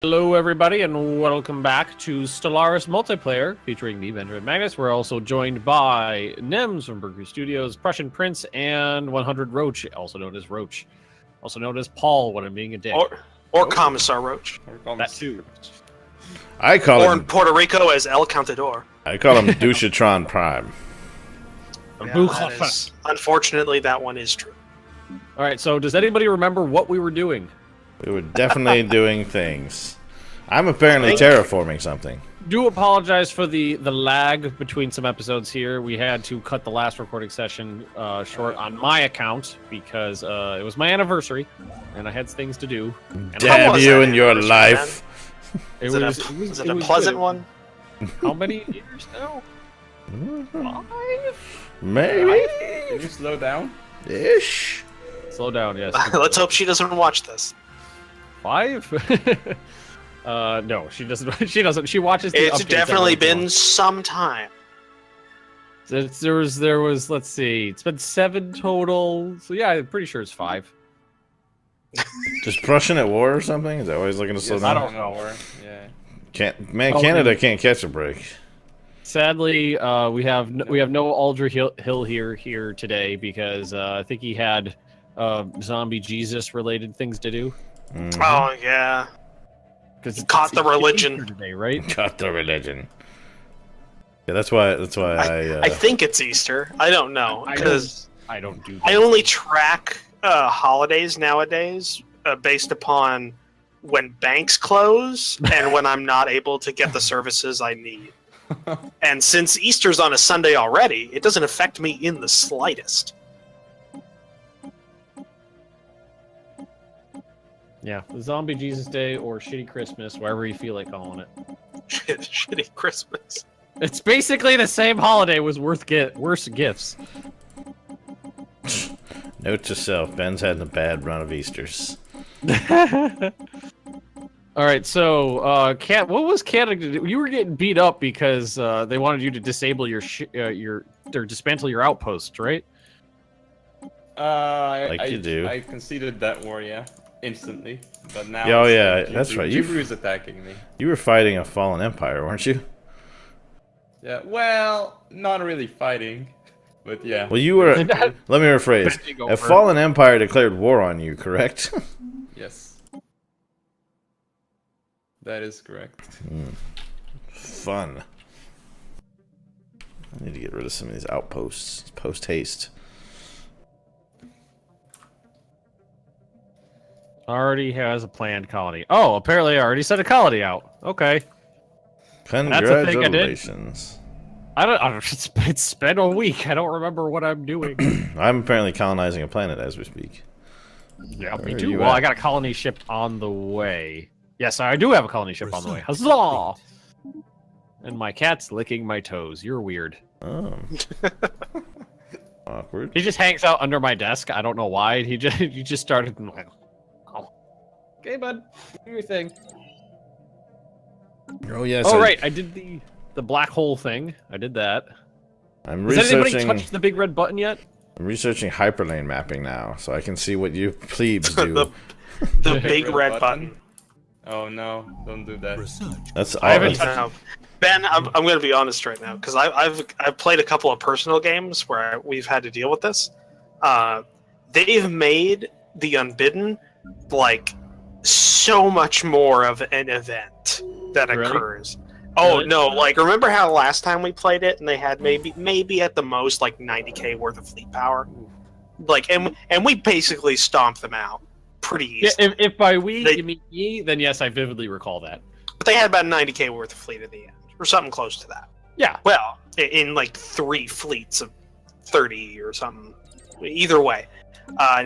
Hello, everybody, and welcome back to Stellaris Multiplayer, featuring me, Benjamin Magnus. We're also joined by Nems from Berkeley Studios, Prussian Prince, and 100 Roach, also known as Roach. Also known as Paul, when I'm being a dick. Or Commissar Roach. That too. I call or him... in Puerto Rico as El Contador. I call him Douchatron Prime. Unfortunately, that one is true. All right, so does anybody remember what we were doing? We were definitely doing things. I'm apparently terraforming something. Do apologize for the lag between some episodes here. We had to cut the last recording session short on my account because it was my anniversary and I had things to do. And Damn you and your life. Was it a pleasant one? How many years now? 5? Maybe. Can you slow down? Ish. Slow down, yes. Let's hope she doesn't watch this. 5? No, she doesn't. She doesn't. She watches. The It's definitely been some time. There was. Let's see. It's been 7 total. So yeah, I'm pretty sure it's 5. Just Prussian at war or something? Is that why he's looking to slow down? I don't know. Yeah. Canada can't catch a break. Sadly, we have no Aldrich Hill here today because I think he had zombie Jesus related things to do. Mm-hmm. Oh yeah. Because caught the religion today, right? Caught the religion. Yeah, that's why I think it's Easter. I don't know because I don't do. I only track holidays nowadays based upon when banks close and when I'm not able to get the services I need. And since Easter's on a Sunday already, it doesn't affect me in the slightest. Yeah, the Zombie Jesus Day or Shitty Christmas, wherever you feel like calling it. Shitty Christmas. It's basically the same holiday with worse gifts. Note to self: Ben's had a bad run of Easters. All right, so Cat, what was Canada? You were getting beat up because they wanted you to disable or dismantle your outpost, right? You do. I conceded that war, yeah, instantly. But now. Oh yeah, that's right. YouTuber is attacking me. You were fighting a fallen empire, weren't you? Yeah. Well, not really fighting, but yeah. Well, you were. Let me rephrase. A fallen empire declared war on you, correct? Yes. That is correct. Fun. I need to get rid of some of these outposts. Post haste. Already has a planned colony. Oh, apparently I already sent a colony out. Okay. Congratulations. I don't. It's been a week. I don't remember what I'm doing. I'm apparently colonizing a planet as we speak. Yeah, me too. Well, I got a colony ship on the way. Yes, I do have a colony ship on the way. Huzzah! And my cat's licking my toes. You're weird. Oh. Awkward. He just hangs out under my desk. I don't know why. He just started. Oh. Okay, bud. Do your thing. Oh yes. Oh right, I did the black hole thing. I did that. I'm Has researching. anybody touched the big red button yet? I'm researching hyperlane mapping now, so I can see what you plebes do. the big red button. Oh no! Don't do that. That's I haven't Ben, I'm going to be honest right now because I've played a couple of personal games where we've had to deal with this. They've made the Unbidden like so much more of an event that occurs. Oh Really? no! Like remember how last time we played it and they had maybe at the most like 90k worth of fleet power, like and we basically stomped them out pretty easy. Yeah, if by we you mean ye, then yes, I vividly recall that. But they had about 90k worth of fleet at the end, or something close to that. Yeah. Well, in like 3 fleets of 30 or something. Either way.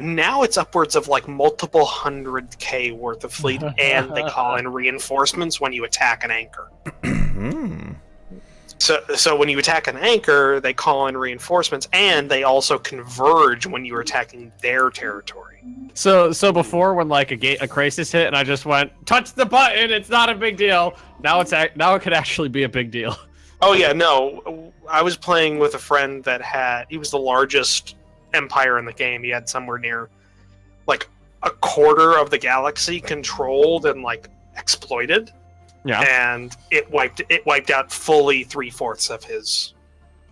Now it's upwards of like multiple 100k worth of fleet, and they call in reinforcements when you attack an anchor. So when you attack an anchor, they call in reinforcements, and they also converge when you're attacking their territory. So before when like a crisis hit and I just went touch the button, it's not a big deal. Now it could actually be a big deal. Oh yeah, no, I was playing with a friend that he was the largest empire in the game. He had somewhere near like a quarter of the galaxy controlled and like exploited. Yeah. And it wiped out fully 3/4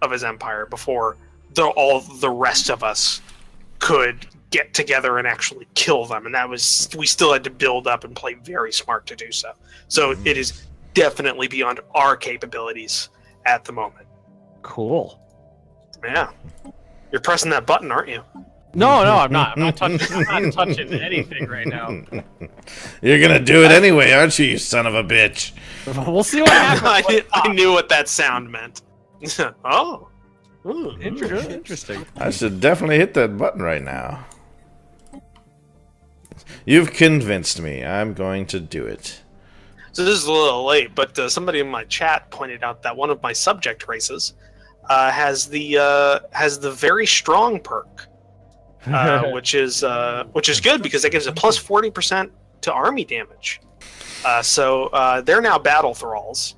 of his empire before all the rest of us could get together and actually kill them. And we still had to build up and play very smart to do so. So it is definitely beyond our capabilities at the moment. Cool. Yeah. You're pressing that button, aren't you? No, I'm not. I'm not touching anything right now. You're gonna do it anyway, aren't you, you son of a bitch? We'll see what happens. I knew what that sound meant. Oh. Ooh, Interesting. I should definitely hit that button right now. You've convinced me. I'm going to do it. So this is a little late, but somebody in my chat pointed out that one of my subject races has the very strong perk. Which is good because that gives a plus 40% to army damage. So they're now battle thralls.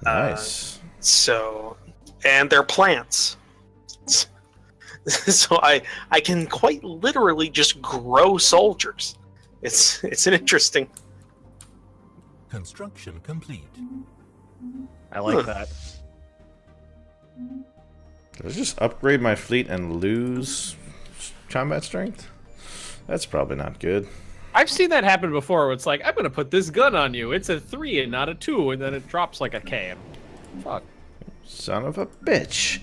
Nice. And they're plants. So I can quite literally just grow soldiers. It's an interesting. Construction complete. I like that. Did I just upgrade my fleet and lose combat strength? That's probably not good. I've seen that happen before where it's like, I'm going to put this gun on you. It's a 3 and not a 2, and then it drops like a K. Fuck. Son of a bitch.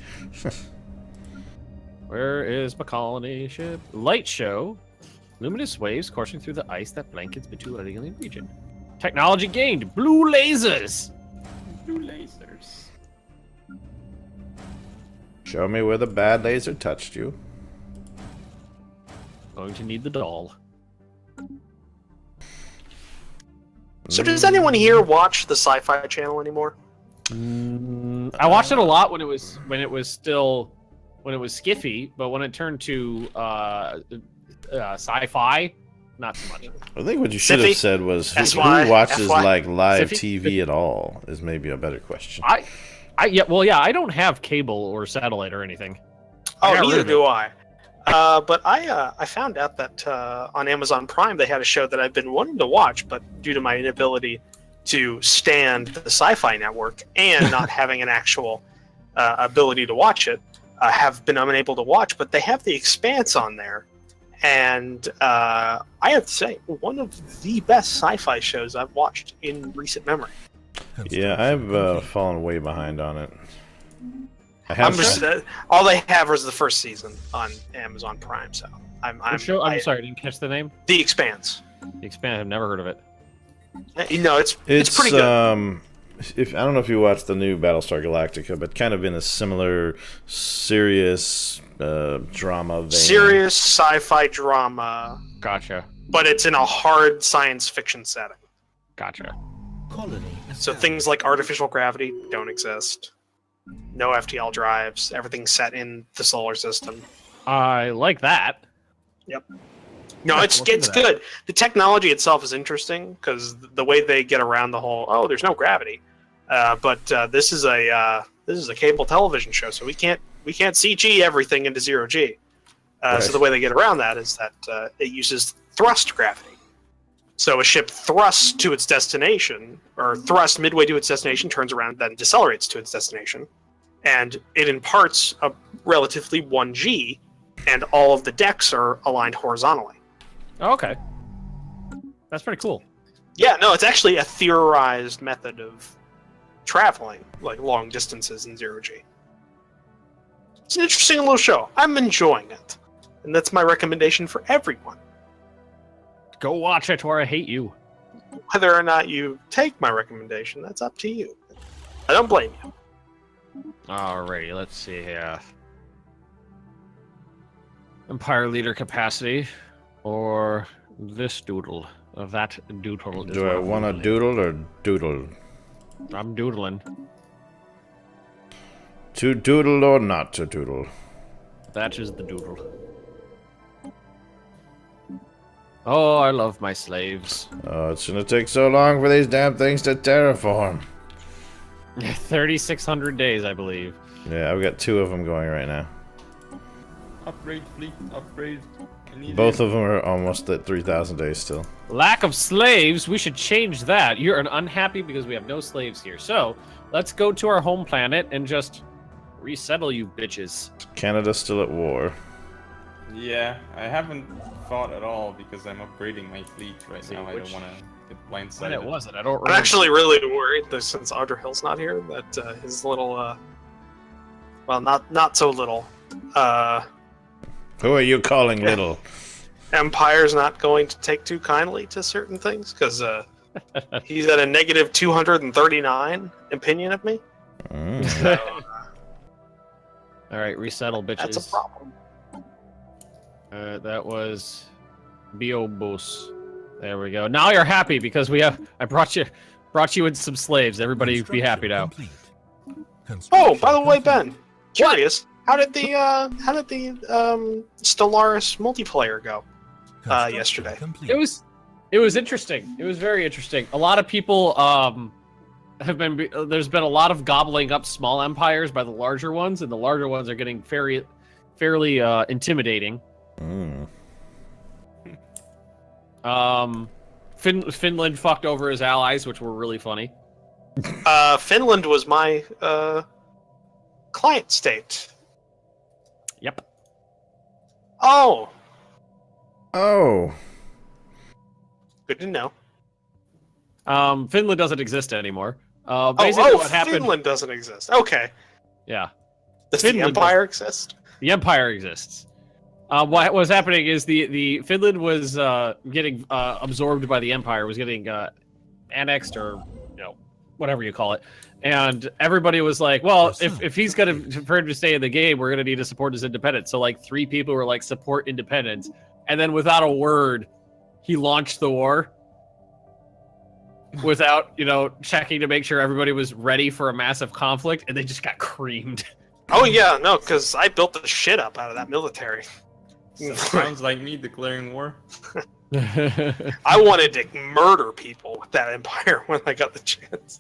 Where is my colony ship? Light show. Luminous waves coursing through the ice that blankets Batu alien region. Technology gained. Blue lasers. Blue lasers. Show me where the bad laser touched you. Going to need the doll. So does anyone here watch the Sci-Fi Channel anymore? I watched it a lot when it was skiffy, but when it turned to sci-fi, not so much. I think what you should have said was who watches like live TV at all is maybe a better question. I don't have cable or satellite or anything. Oh, neither do I. But I found out that on Amazon Prime they had a show that I've been wanting to watch, but due to my inability to stand the Sci-Fi Network and not having an actual ability to watch it, I have been unable to watch. But they have The Expanse on there, and I have to say, one of the best sci-fi shows I've watched in recent memory. Yeah, I've fallen way behind on it. All they have is the first season on Amazon Prime, so I'm sorry, I didn't catch the name. The Expanse. The Expanse, I've never heard of it. It's pretty good. I don't know if you watched the new Battlestar Galactica, but kind of in a similar serious drama vein. Serious sci-fi drama. Gotcha. But it's in a hard science fiction setting. Gotcha. So things like artificial gravity don't exist. No FTL drives. Everything's set in the solar system. I like that. Yep. No, it's good. The technology itself is interesting because the way they get around the whole there's no gravity. But this is a cable television show, so we can't CG everything into 0G. Right. So the way they get around that is that it uses thrust gravity. So a ship thrusts to its destination, or thrusts midway to its destination, turns around, then decelerates to its destination, and it imparts a relatively 1G, and all of the decks are aligned horizontally. Oh, okay. That's pretty cool. Yeah, no, it's actually a theorized method of traveling, like long distances in 0G. It's an interesting little show. I'm enjoying it. And that's my recommendation for everyone. Go watch it or I hate you. Whether or not you take my recommendation, that's up to you. I don't blame you. Alrighty, let's see here. Empire leader capacity, or this doodle. That doodle. Do I want to doodle or doodle? I'm doodling. To doodle or not to doodle? That is the doodle. Oh, I love my slaves. Oh, it's gonna take so long for these damn things to terraform. 3,600 days, I believe. Yeah, I've got 2 of them going right now. Upgrade fleet, upgrade. Both of them are almost at 3,000 days still. Lack of slaves. We should change that. You're unhappy because we have no slaves here. So let's go to our home planet and just resettle you bitches. Canada's still at war. Yeah, I haven't fought at all because I'm upgrading my fleet right now. I don't want to get blindsided. When it was it? I don't remember. I'm actually really worried that since Underhill's not here, that his little, well, not so little, Who are you calling little? Empire's not going to take too kindly to certain things, because he's at a negative 239 opinion of me. So, All right, resettle, bitches. that's a problem. That was Biobos. There we go. Now you're happy because I brought you in some slaves. Everybody be happy now. Oh, by the way, Ben, curious, how did the Stellaris multiplayer go yesterday? It was interesting. It was very interesting. A lot of people there's been a lot of gobbling up small empires by the larger ones, and the larger ones are getting fairly intimidating. Finland fucked over his allies, which were really funny. Finland was my client state. Yep. Oh, good to know. Finland doesn't exist anymore. Basically, what happened? Finland doesn't exist. Okay. Yeah. Does Finland the Empire exist? The Empire exists. What was happening is the Finland was getting absorbed by the Empire, was getting annexed, or whatever you call it, and everybody was like, well, if he's for him to stay in the game, we're gonna need to support his independence. So like 3 people were like, support independence, and then without a word, he launched the war without checking to make sure everybody was ready for a massive conflict, and they just got creamed. Oh yeah, no, because I built the shit up out of that military. Sounds like me declaring war. I wanted to murder people with that Empire when I got the chance.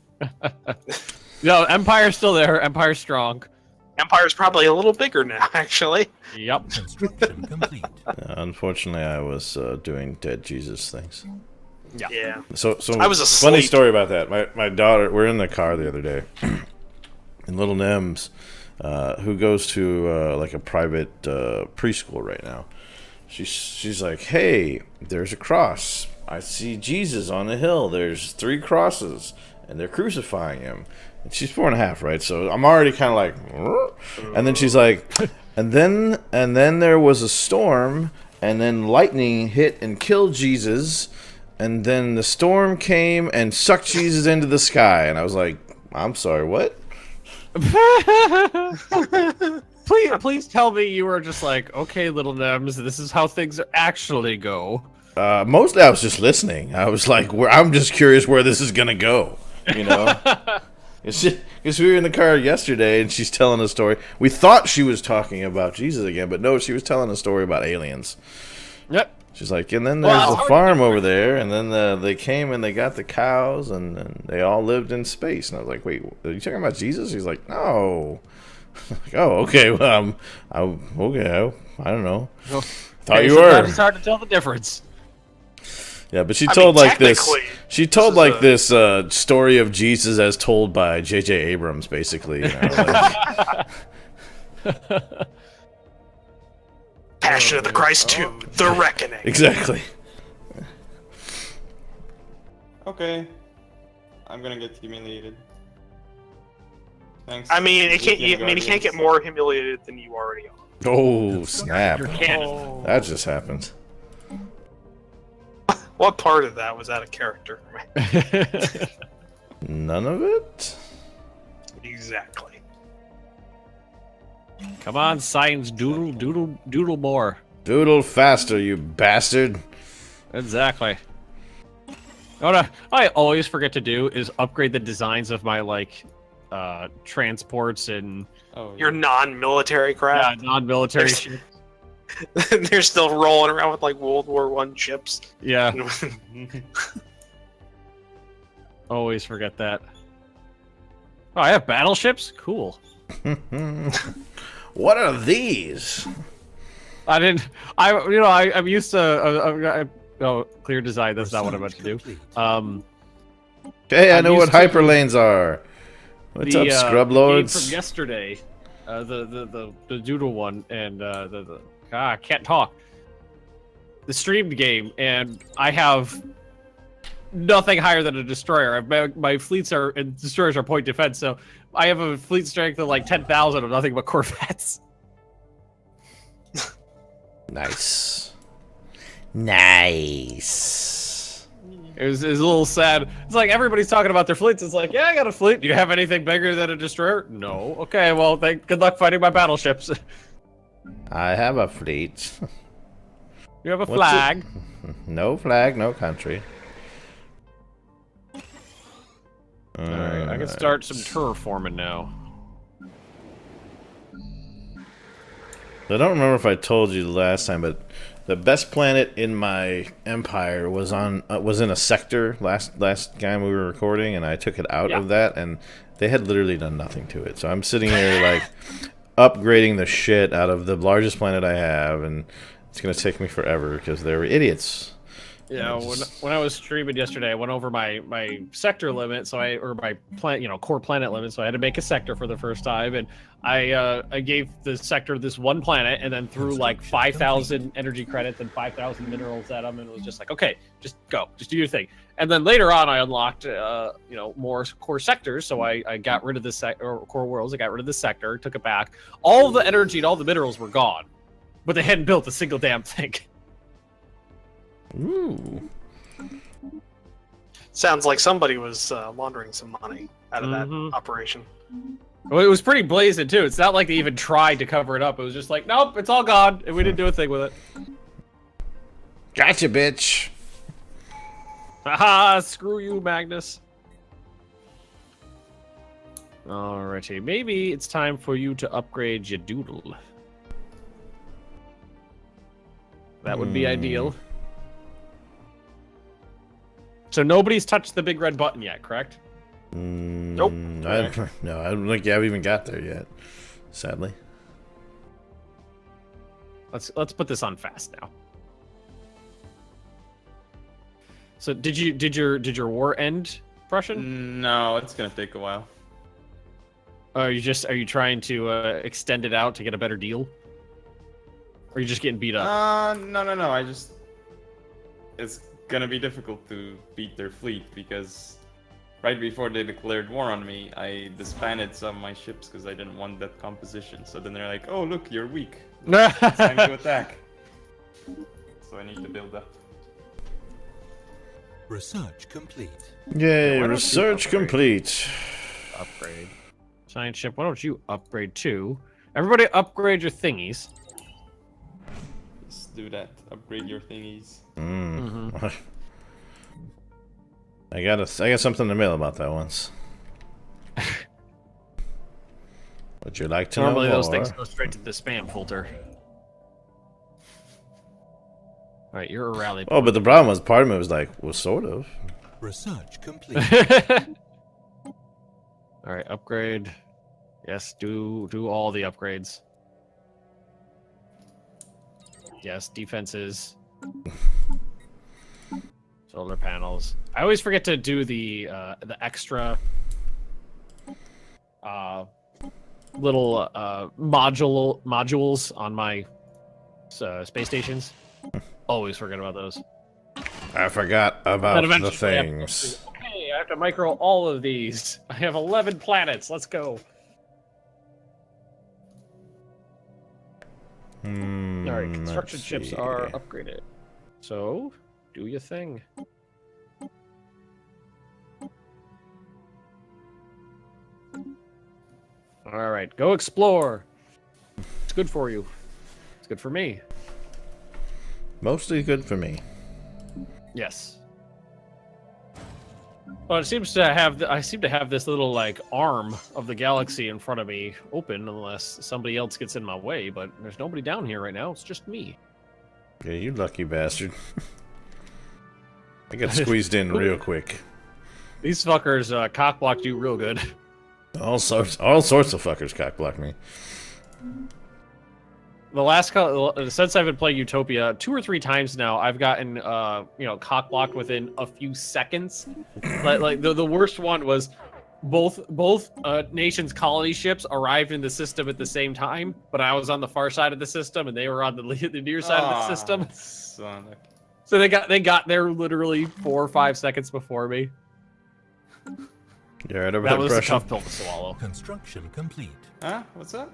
No, Empire's still there. Empire's strong. Empire's probably a little bigger now, actually. Yep. Construction complete. Unfortunately, I was doing dead Jesus things. Yeah. So I was funny asleep. story about that. My daughter, we're in the car the other day, and little Nems, who goes to like a private preschool right now, she's like, hey, there's a cross. I see Jesus on the hill. There's 3 crosses, and they're crucifying him. And she's 4.5, right? So I'm already kind of like, "Rrr." And then she's like, and then there was a storm, and then lightning hit and killed Jesus, and then the storm came and sucked Jesus into the sky. And I was like, I'm sorry, what? Please tell me you were just like, okay, little Nems, this is how things actually go. Mostly I was just listening. I was like, I'm just curious where this is gonna go, Because we were in the car yesterday, and she's telling a story. We thought she was talking about Jesus again, but no, she was telling a story about aliens. Yep. She's like, and then there's a farm over there, and then they came and they got the cows, and they all lived in space. And I was like, wait, are you talking about Jesus? She's like, no. Like, oh, okay. Well, okay. I don't know. Well, Thought you were. It's hard to tell the difference. Yeah, but she told like this. technically, She told like this story of Jesus as told by J.J. Abrams, basically. Passion of the Christ 2, The Reckoning. Exactly. Okay. I'm gonna get humiliated. Thanks. I mean, he can't get more humiliated than you already are. Oh, snap. Cannon. That just happened. What part of that was out of character? None of it? Exactly. Come on, science, doodle more. Doodle faster, you bastard. Exactly. What I always forget to do is upgrade the designs of my transports and Your non-military crap. non-military shit. They're still rolling around with like World War I ships. Yeah, always forget that. Oh, I have battleships? Cool. What are these? I didn't. I'm used to. No, clear design. That's not what I meant to do. Hey, I know what used to hyperlanes are. What's up, scrub the lords? game from yesterday, the doodle one, and I can't talk. The streamed game, and I have nothing higher than a destroyer. My fleets are and destroyers are point defense, so I have a fleet strength of like 10,000 of nothing but corvettes. Nice. Nice. It was a little sad. It's like everybody's talking about their fleets. It's like, yeah, I got a fleet. Do you have anything bigger than a destroyer? No. Okay, well, good luck fighting my battleships. I have a fleet. You have a flag. No flag, no country. Alright, I can start some terraforming now. I don't remember if I told you the last time, but the best planet in my empire was in a sector last time we were recording, and I took it out of that, and they had literally done nothing to it. So I'm sitting here like upgrading the shit out of the largest planet I have, and it's gonna take me forever because they're idiots. Yeah, when I was streaming yesterday, I went over my sector limit, or my core planet limit, so I had to make a sector for the first time, and I gave the sector this one planet, and then threw like 5,000 energy credits and 5,000 minerals at them, and it was just like, okay, just go, just do your thing. And then later on, I unlocked more core sectors, so I got rid of this or core worlds. I got rid of this sector, took it back. All the energy and all the minerals were gone, but they hadn't built a single damn thing. Ooh. Sounds like somebody was laundering some money out of that operation. Well, it was pretty blazing too. It's not like they even tried to cover it up. It was just like, nope, it's all gone, and we didn't do a thing with it. Gotcha, bitch. Haha, screw you, Magnus. Alrighty, maybe it's time for you to upgrade your doodle. That would be ideal. So nobody's touched the big red button yet, correct? Nope. I don't think I've even got there yet. Sadly. Let's put this on fast now. So did your war end, Prussian? No, it's gonna take a while. Are you trying to extend it out to get a better deal? Or are you just getting beat up? No. It's gonna be difficult to beat their fleet because right before they declared war on me, I disbanded some of my ships because I didn't want that composition. So then they're like, "Oh, look, you're weak. It's time to attack." So I need to build up. Research complete. Yay, research complete. Upgrade. Science ship, why don't you upgrade too? Everybody upgrade your thingies. Let's do that. Upgrade your thingies. I got something in the mail about that once. Would you like to Normally know those more? things go straight to the spam filter. Alright, you're a rally point. Oh, but the problem was part of it was like, well, sort of. Research complete. Alright, upgrade. Yes, do all the upgrades. Yes, defenses. Solar panels. I always forget to do the extra little modules on my space stations. Always forget about those. I forgot about the I things. Okay, I have to micro all of these. I have 11 planets. Let's go. Alright, construction ships are upgraded. So, do your thing. Alright, go explore. It's good for you. It's good for me. Mostly good for me. Yes. Well, it seems to have. I seem to have this little like arm of the galaxy in front of me open, unless somebody else gets in my way. But there's nobody down here right now. It's just me. Yeah, you lucky bastard. I got squeezed in real quick. These fuckers cockblocked you real good. All sorts of fuckers cockblock me. the last since I've been playing Utopia 2 or 3 times now, I've gotten cock blocked within a few seconds. like the worst one was both nations' colony ships arrived in the system at the same time, but I was on the far side of the system and they were on the near side of the system. So unlucky. So they got there literally 4 or 5 seconds before me. You're right over That there, was a Prussian. tough pill to swallow. Construction complete. Huh? What's up?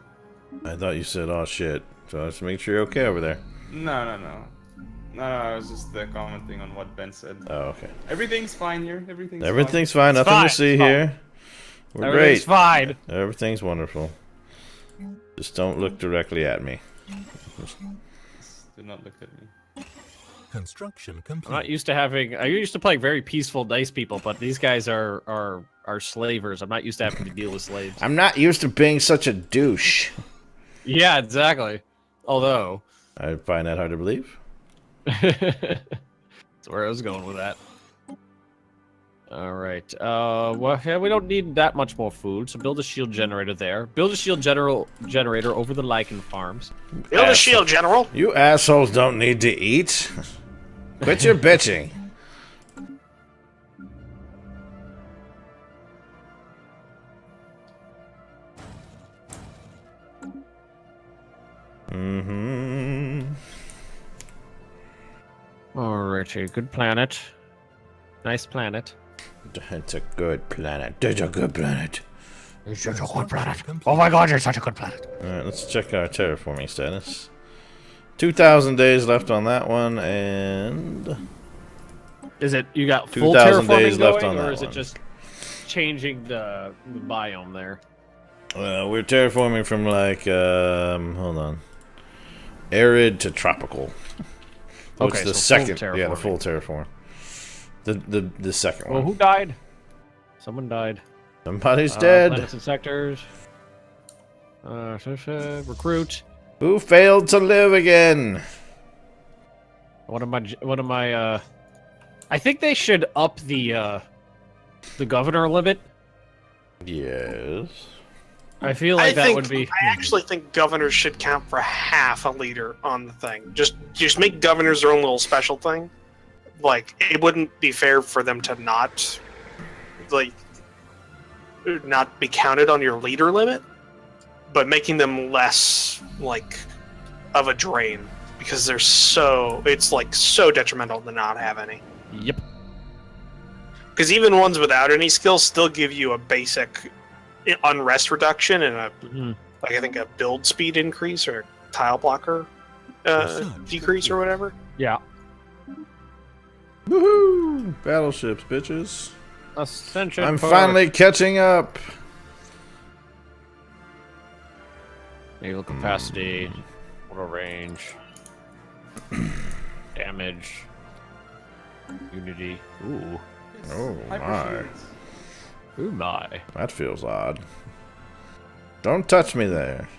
I thought you said, "Oh shit," so I just make sure you're okay over there. No, I was just commenting on what Ben said. Oh, okay. Everything's fine here. Everything's fine. Nothing fine, to see it's fine. here. We're Everything's great. fine. Everything's wonderful. Just don't look directly at me. Do not look at me. Construction I'm not complete. used to having. I used to playing very peaceful, nice people, but these guys are slavers. I'm not used to having to deal with slaves. I'm not used to being such a douche. Yeah, exactly. Although, I find that hard to believe. that's where I was going with that. All right. Well, yeah, we don't need that much more food, so build a shield generator there. Build a shield generator over the lichen farms. Build a shield, General. You assholes don't need to eat. Quit your bitching. Mm-hmm. Alrighty, good planet. Nice planet. It's a good planet. It's a good planet. It's such a good planet. Complete. Oh my god, you're such a good planet. Alright, let's check our terraforming status. 2,000 days left on that one, and... Is it you got full 2,000 terraforming days left going, on or that is one. it just changing the biome there? We're terraforming from like, hold on. Arid to tropical. So Okay, it's the so full second, yeah, the full terraform. The second Well, one. who died? Someone died. Somebody's dead. Planets and sectors. Recruit. Who failed to live again? What am I? I think they should up the governor limit. Yes. I feel like that would be. I actually think governors should count for half a leader on the thing. Just make governors their own little special thing. Like, it wouldn't be fair for them to not be counted on your leader limit, but making them less of a drain because it's so detrimental to not have any. Yep. Because even ones without any skills still give you a basic unrest reduction and I think a build speed increase or a tile blocker decrease or whatever. Yeah. Woohoo! Battleships, bitches. Ascension. I'm Park. finally catching up. Naval capacity. Auto range. Damage. Unity. Ooh. Oh my. Hypershields. Ooh my. That feels odd. Don't touch me there.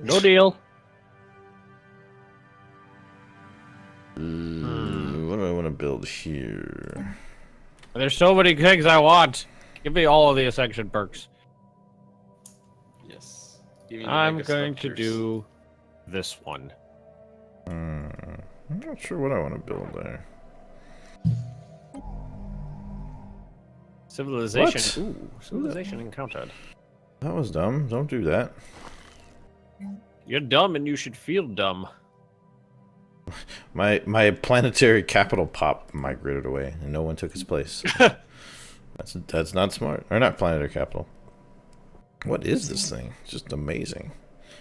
No deal. What do I want to build here? There's so many things I want. Give me all of the Ascension perks. Yes. Give me the I'm mega going to structures. do this one. I'm not sure what I want to build there. Civilization. What? Ooh, civilization encountered. That was dumb. Don't do that. You're dumb and you should feel dumb. My planetary capital pop migrated away, and no one took its place. That's not smart. Or not planetary capital. What is this thing? It's just amazing.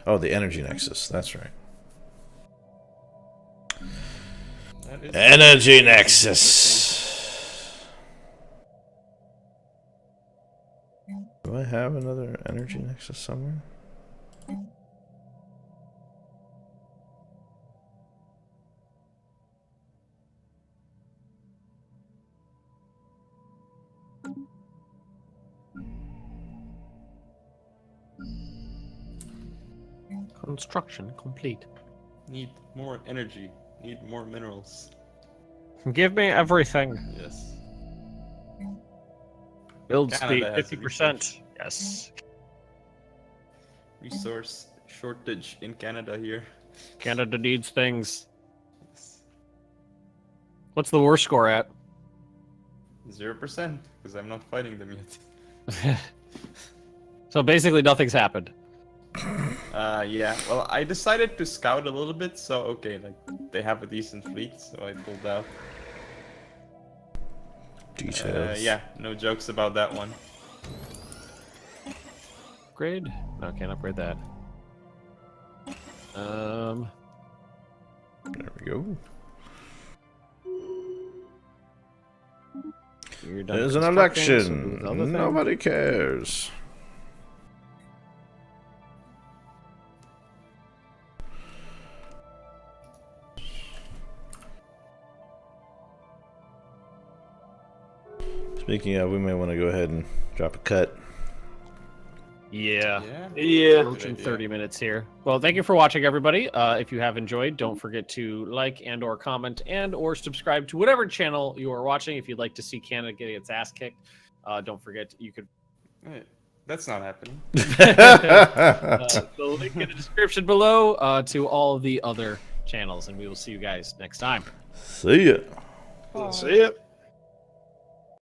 Oh, the energy nexus. That's right. That is Energy nexus. Do I have another energy nexus somewhere? Construction complete. Need more energy. Need more minerals. Give me everything. Yes. Build Canada speed has a 50%. Yes. Resource shortage in Canada here. Canada needs things. What's the worst score at? 0%, because I'm not fighting them yet. So basically nothing's happened. Yeah. Well, I decided to scout a little bit, so okay, like they have a decent fleet, so I pulled out. Details. Yeah, no jokes about that one. Upgrade? No, can't upgrade that. There we go. You're done There's an constructing, so election. do the other thing. Nobody cares. Speaking of, we may want to go ahead and drop a cut. Yeah. Yeah. Approaching 30 minutes here. Well, thank you for watching, everybody. If you have enjoyed, don't forget to like and or comment and or subscribe to whatever channel you are watching. If you'd like to see Canada getting its ass kicked, don't forget you could. Wait, that's not happening. The link in the description below to all of the other channels, and we will see you guys next time. See ya. See ya.